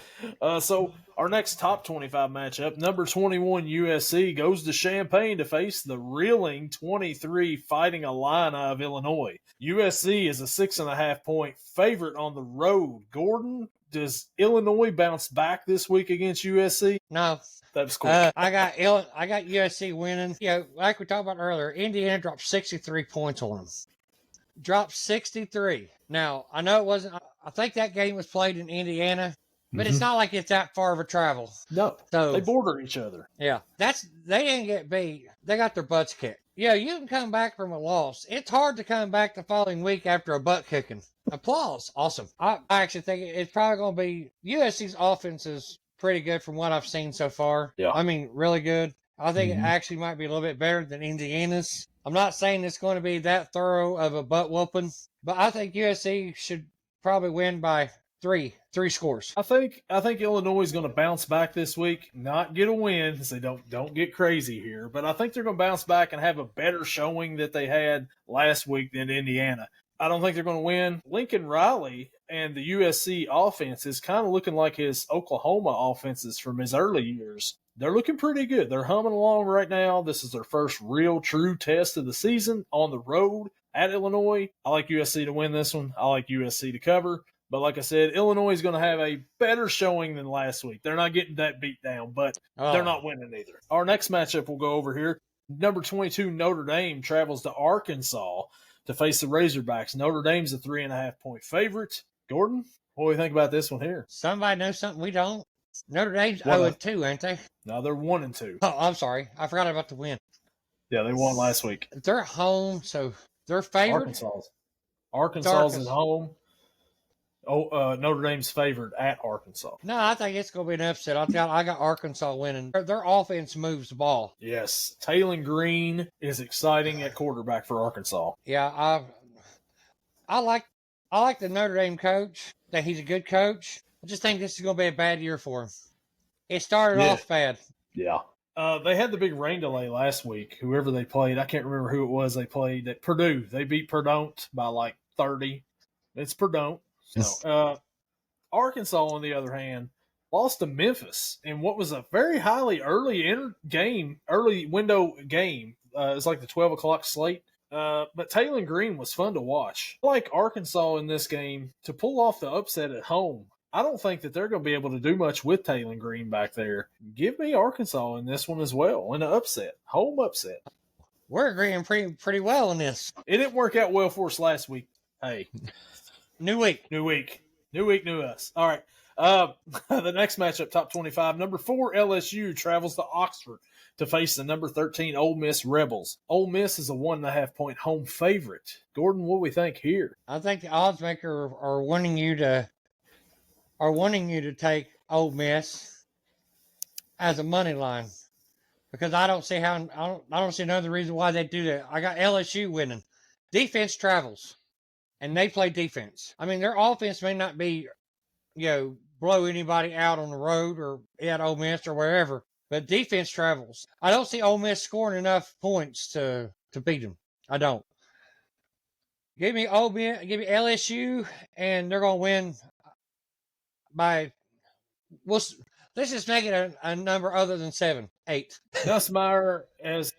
So our next top 25 matchup, number 21 USC goes to Champaign to face the reeling 23 Fighting Illini of Illinois. USC is a 6.5-point favorite on the road. Gordon, does Illinois bounce back this week against USC? No. That was cool. I got USC winning. Yeah, like we talked about earlier, Indiana dropped 63 points on them. Dropped 63. Now, I know it wasn't. I think that game was played in Indiana, but it's not like it's that far of a travel. No, so they border each other. Yeah, they didn't get beat. They got their butts kicked. Yeah, you can come back from a loss. It's hard to come back the following week after a butt kicking. Applause. Awesome. I actually think it's probably going to be USC's offense is pretty good from what I've seen so far. Yeah. I mean, really good. I think it actually might be a little bit better than Indiana's. I'm not saying it's going to be that thorough of a butt whooping, but I think USC should probably win by three scores. I think Illinois is going to bounce back this week, not get a win because they don't get crazy here, but I think they're going to bounce back and have a better showing that they had last week than Indiana. I don't think they're going to win. Lincoln Riley and the USC offense is kind of looking like his Oklahoma offenses from his early years. They're looking pretty good. They're humming along right now. This is their first real true test of the season on the road at Illinois. I like USC to win this one. I like USC to cover. But like I said, Illinois is going to have a better showing than last week. They're not getting that beat down, but they're not winning either. Our next matchup we'll go over here. Number 22, Notre Dame travels to Arkansas to face the Razorbacks. Notre Dame's a 3.5-point favorite. Gordon, what do you think about this one here? Somebody knows something we don't. Notre Dame's 0-2, ain't they? No, they're 1-2. Oh, I'm sorry. I forgot about the win. Yeah, they won last week. They're at home, so they're favored. Arkansas is at home. Notre Dame's favored at Arkansas. No, I think it's going to be an upset. I got Arkansas winning. Their offense moves the ball. Yes. Taylor Green is exciting at quarterback for Arkansas. Yeah, I like the Notre Dame coach, that he's a good coach. I just think this is going to be a bad year for him. It started off bad. Yeah. They had the big rain delay last week. Whoever they played, I can't remember who it was they played at Purdue. They beat Purdue by like 30. It's Purdue. So, Arkansas, on the other hand, lost to Memphis in what was a very highly early window game. It's like the 12 o'clock slate. But Taylor Green was fun to watch. I like Arkansas in this game to pull off the upset at home. I don't think that they're going to be able to do much with Taylor Green back there. Give me Arkansas in this one as well, in an upset, home upset. We're agreeing pretty well on this. It didn't work out well for us last week. Hey. New week, new us. All right. The next matchup, top 25, number 4 LSU travels to Oxford to face the number 13 Ole Miss Rebels. Ole Miss is a 1.5-point home favorite. Gordon, what do we think here? I think the odds maker are wanting you to take Ole Miss as a money line, because I don't see another reason why they do that. I got LSU winning. Defense travels. And they play defense. I mean, their offense may not be, blow anybody out on the road or at Ole Miss or wherever, but defense travels. I don't see Ole Miss scoring enough points to beat them. I don't. Give me LSU, and they're going to win by. Let's just make it a number other than 7, 8. Nussmeier has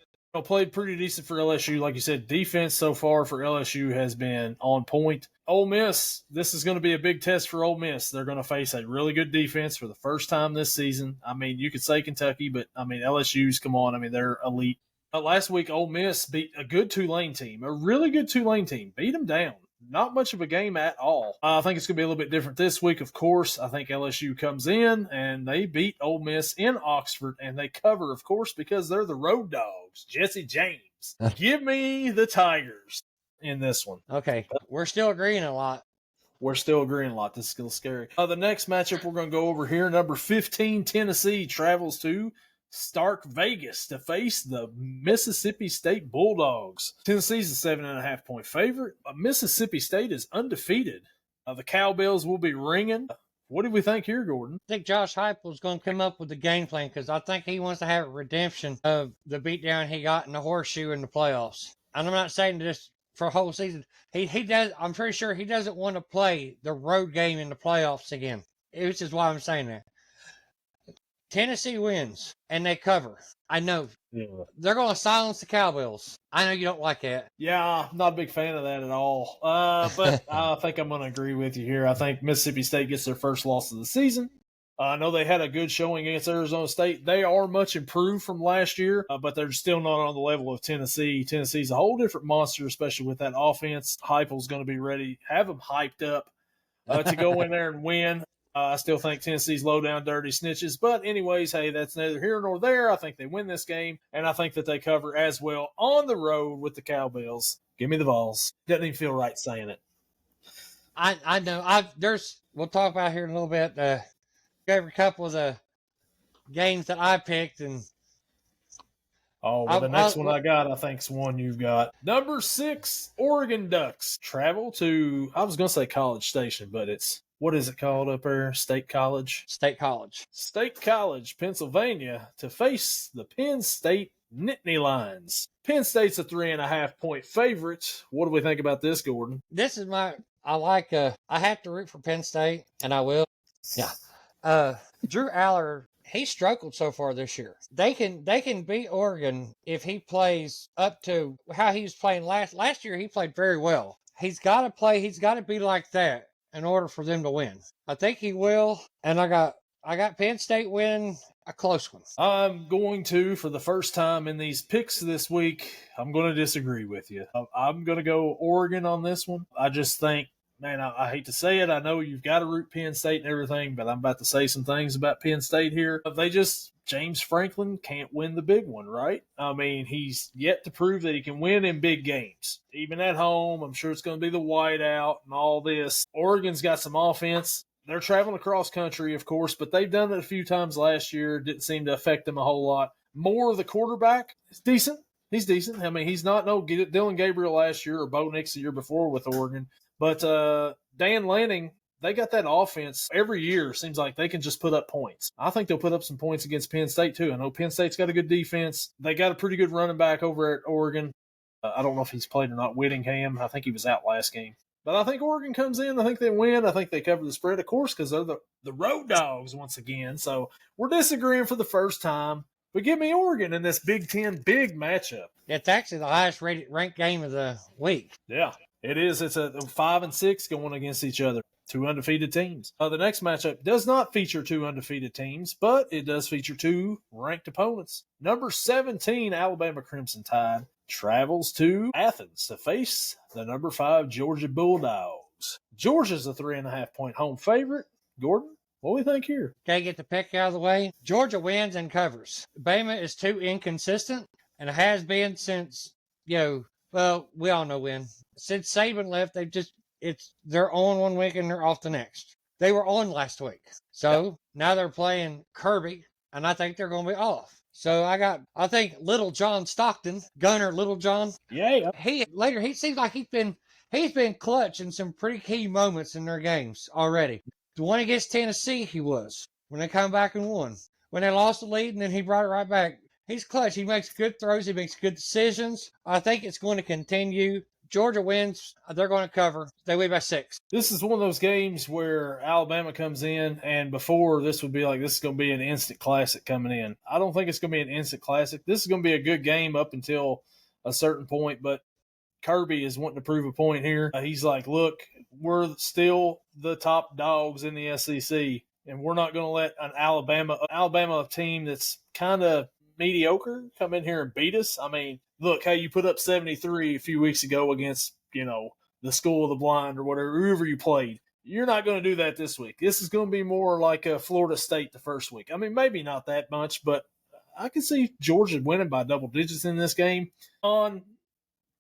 played pretty decent for LSU. Like you said, defense so far for LSU has been on point. Ole Miss, this is going to be a big test for Ole Miss. They're going to face a really good defense for the first time this season. I mean, you could say Kentucky, but I mean, LSU's, come on. I mean, they're elite. Last week, Ole Miss beat a good Tulane team, a really good Tulane team. Beat them down. Not much of a game at all. I think it's going to be a little bit different this week, of course. I think LSU comes in, and they beat Ole Miss in Oxford, and they cover, of course, because they're the road dogs. Jesse James. Give me the Tigers in this one. Okay. We're still agreeing a lot. We're still agreeing a lot. This is still scary. The next matchup we're going to go over here, number 15, Tennessee travels to Stark Vegas to face the Mississippi State Bulldogs. Tennessee's a 7.5-point favorite. Mississippi State is undefeated. The cowbells will be ringing. What do we think here, Gordon? I think Josh Heupel's going to come up with the game plan because I think he wants to have a redemption of the beatdown he got in the horseshoe in the playoffs. And I'm not saying this for a whole season. He does. I'm pretty sure he doesn't want to play the road game in the playoffs again, which is why I'm saying that. Tennessee wins, and they cover. I know. Yeah. They're going to silence the cowbells. I know you don't like that. Yeah, I'm not a big fan of that at all. But I think I'm going to agree with you here. I think Mississippi State gets their first loss of the season. I know they had a good showing against Arizona State. They are much improved from last year, but they're still not on the level of Tennessee. Tennessee's a whole different monster, especially with that offense. Heupel's going to be ready. Have them hyped up to go in there and win. I still think Tennessee's low down dirty snitches. But anyways, hey, that's neither here nor there. I think they win this game, and I think that they cover as well on the road with the cowbells. Give me the Vols. Doesn't even feel right saying it. I know. We'll talk about here in a little bit. Gave a couple of the games that I picked, and the next one I got, I think, is one you've got. Number 6, Oregon Ducks travel to, I was going to say College Station, but it's, what is it called up there? State College? State College, Pennsylvania, to face the Penn State Nittany Lions. Penn State's a 3.5-point favorite. What do we think about this, Gordon? this is I have to root for Penn State, and I will. Yeah. Drew Aller, he struggled so far this year. They can beat Oregon if he plays up to how he was playing last year. He played very well. He's got to be like that in order for them to win. I think he will, and I got Penn State winning a close one. I'm going to, for the first time in these picks this week, I'm going to disagree with you. I'm going to go Oregon on this one. I just think, man, I hate to say it. I know you've got to root Penn State and everything, but I'm about to say some things about Penn State here. James Franklin can't win the big one, right? I mean, he's yet to prove that he can win in big games. Even at home, I'm sure it's going to be the whiteout and all this. Oregon's got some offense. They're traveling across country, of course, but they've done it a few times last year. Didn't seem to affect them a whole lot. Moore, the quarterback, is decent. He's decent. I mean, he's not no Dylan Gabriel last year or Bo Nix the year before with Oregon. But Dan Lanning, they got that offense every year. Seems like they can just put up points. I think they'll put up some points against Penn State, too. I know Penn State's got a good defense. They got a pretty good running back over at Oregon. I don't know if he's played or not, Whittingham. I think he was out last game. But I think Oregon comes in. I think they win. I think they cover the spread, of course, because they're the road dogs once again. So we're disagreeing for the first time. But give me Oregon in this Big Ten big matchup. It's actually the highest ranked game of the week. Yeah. It is. It's a 5 and 6 going against each other. 2 undefeated teams. The next matchup does not feature 2 undefeated teams, but it does feature 2 ranked opponents. Number 17, Alabama Crimson Tide, travels to Athens to face the number 5 Georgia Bulldogs. Georgia's a 3.5-point home favorite. Gordon, what do we think here? Okay, get the pick out of the way. Georgia wins and covers. Bama is too inconsistent, and it has been since, well, we all know when. Since Saban left, they're on one week and they're off the next. They were on last week. So now they're playing Kirby, and I think they're going to be off. So I think Little John Stockton, Gunner Little John. Yeah. He seems like he's been clutch in some pretty key moments in their games already. The one against Tennessee, he was, when they come back and won. When they lost the lead, and then he brought it right back. He's clutch. He makes good throws. He makes good decisions. I think it's going to continue. Georgia wins. They're going to cover. They win by 6. This is one of those games where Alabama comes in, and before this would be like, this is going to be an instant classic coming in. I don't think it's going to be an instant classic. This is going to be a good game up until a certain point, but Kirby is wanting to prove a point here. He's like, look, we're still the top dogs in the SEC, and we're not going to let an Alabama team that's kind of mediocre come in here and beat us. I mean, look, hey, you put up 73 a few weeks ago against, the School of the Blind or whatever, whoever you played. You're not going to do that this week. This is going to be more like Florida State the first week. I mean, maybe not that much, but I can see Georgia winning by double digits in this game.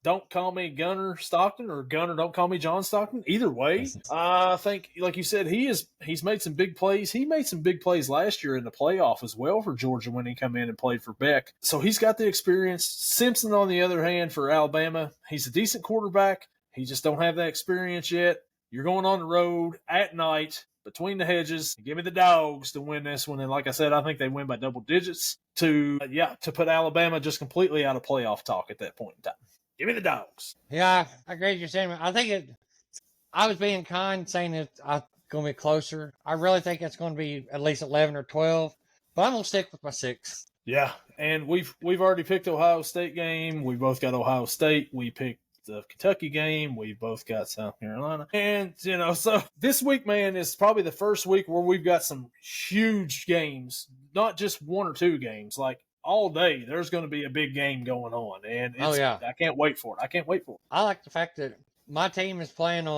don't call me Gunner Stockton or Gunner don't call me John Stockton. Either way, I think, like you said, he's made some big plays. He made some big plays last year in the playoff as well for Georgia when he come in and played for Beck. So he's got the experience. Simpson, on the other hand, for Alabama, he's a decent quarterback. He just don't have that experience yet. You're going on the road at night between the hedges. Give me the dogs to win this one. And like I said, I think they win by double digits to put Alabama just completely out of playoff talk at that point in time. Give me the dogs. Yeah, I agree with your sentiment. I was being kind saying it's going to be closer. I really think it's going to be at least 11 or 12, but I'm going to stick with my 6. Yeah, and we've already picked Ohio State game. We both got Ohio State. We picked the Kentucky game. We both got South Carolina. And, so this week, man, is probably the first week where we've got some huge games, not just one or two games. Like, all day, there's going to be a big game going on. And I can't wait for it. I like the fact that my team is playing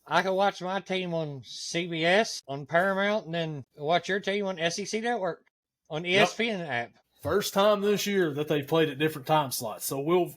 I can watch my team on CBS, on Paramount, and then watch your team on SEC Network, on ESPN app. First time this year that they played at different time slots. So we'll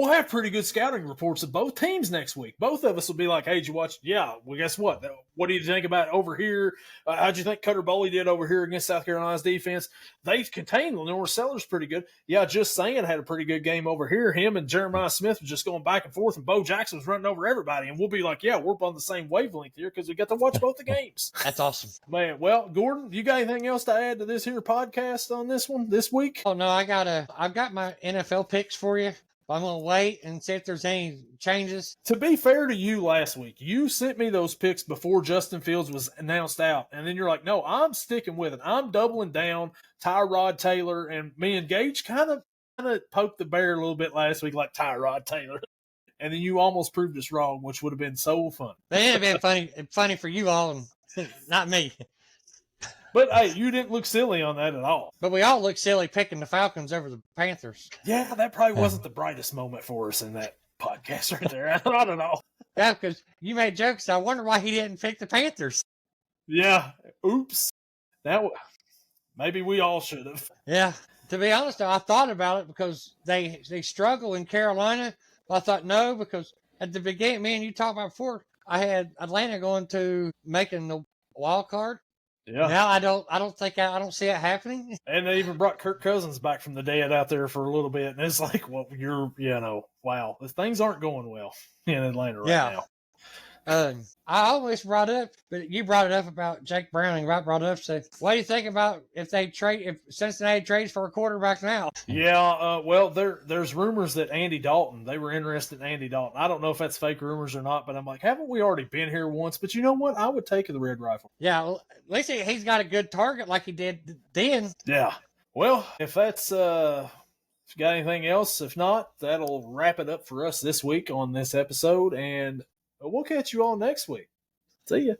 have pretty good scouting reports of both teams next week. Both of us will be like, hey, did you watch? Yeah, well, guess what? What do you think about over here? How'd you think Cutter Boley did over here against South Carolina's defense? They contained Lenore Sellers pretty good. Yeah, Just Saying had a pretty good game over here. Him and Jeremiah Smith were just going back and forth, and Bo Jackson was running over everybody. And we'll be like, yeah, we're on the same wavelength here because we got to watch both the games. That's awesome. Man, well, Gordon, you got anything else to add to this here podcast on this one this week? Oh, no, I've got my NFL picks for you. I'm going to wait and see if there's any changes. To be fair to you last week, you sent me those picks before Justin Fields was announced out. And then you're like, no, I'm sticking with it. I'm doubling down. Tyrod Taylor, and me and Gage kind of poked the bear a little bit last week like Tyrod Taylor. And then you almost proved us wrong, which would have been so fun. It would have been funny for you all and not me. But, hey, you didn't look silly on that at all. But we all look silly picking the Falcons over the Panthers. Yeah, that probably wasn't the brightest moment for us in that podcast right there. I don't know. Yeah, because you made jokes. I wonder why he didn't pick the Panthers. Yeah. Oops. Maybe we all should have. Yeah. To be honest, I thought about it because they struggle in Carolina. But I thought, no, because at the beginning, me and you talked about before, I had Atlanta going to making the wild card. Yeah. Now I don't see it happening. And they even brought Kirk Cousins back from the dead out there for a little bit, and it's like, well, wow, things aren't going well in Atlanta right now. I always brought up, but you brought it up about Jake Browning. Right, brought it up. So, what do you think about if Cincinnati trades for a quarterback now? Yeah, well, there's rumors that they were interested in Andy Dalton. I don't know if that's fake rumors or not, but I'm like, haven't we already been here once? But you know what? I would take the Red Rifle. Yeah, well, at least he's got a good target like he did then. Yeah. Well, if that's if you got anything else, if not, that'll wrap it up for us this week on this episode, and we'll catch you all next week. See ya.